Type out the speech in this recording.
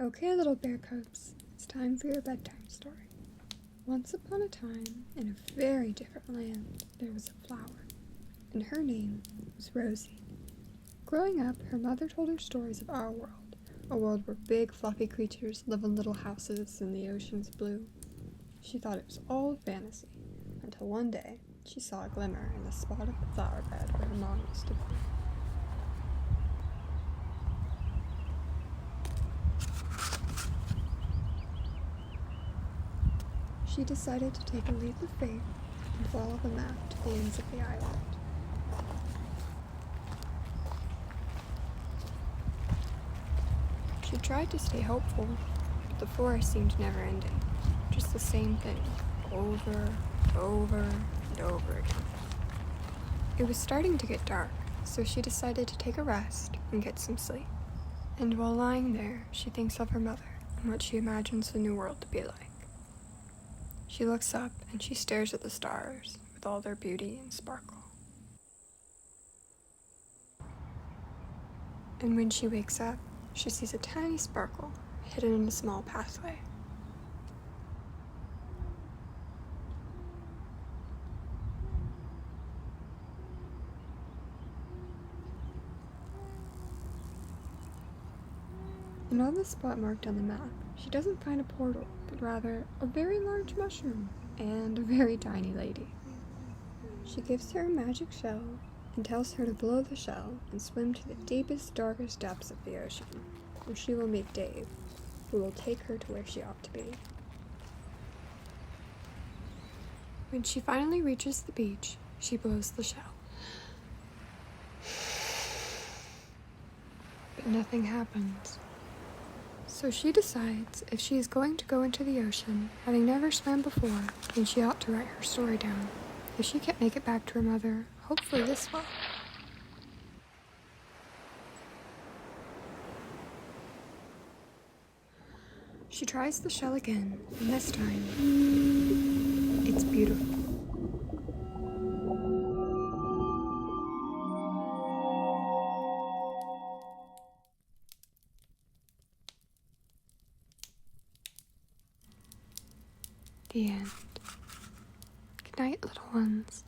Okay, little bear cubs, it's time for your bedtime story. Once upon a time, in a very different land, there was a flower, and her name was Rosey. Growing up, her mother told her stories of our world, a world where big, fluffy creatures live in little houses and the ocean's blue. She thought it was all fantasy, until one day she saw a glimmer in the spot of the flower bed where her mom used to be. She decided to take a leap of faith and follow the map to the ends of the island. She tried to stay hopeful, but the forest seemed never-ending. Just the same thing, over, and over again. It was starting to get dark, so she decided to take a rest and get some sleep. And while lying there, she thinks of her mother and what she imagines the new world to be like. She looks up and she stares at the stars with all their beauty and sparkle. And when she wakes up, she sees a tiny sparkle hidden in a small pathway. And on the spot marked on the map, she doesn't find a portal, but rather a very large mushroom and a very tiny lady. She gives her a magic shell and tells her to blow the shell and swim to the deepest, darkest depths of the ocean, where she will meet Dave, who will take her to where she ought to be. When she finally reaches the beach, she blows the shell. But nothing happens. So she decides if she is going to go into the ocean, having never swam before, then she ought to write her story down. If she can't make it back to her mother, hopefully this will. She tries the shell again, and this time, it's beautiful. The end. Good night, little ones.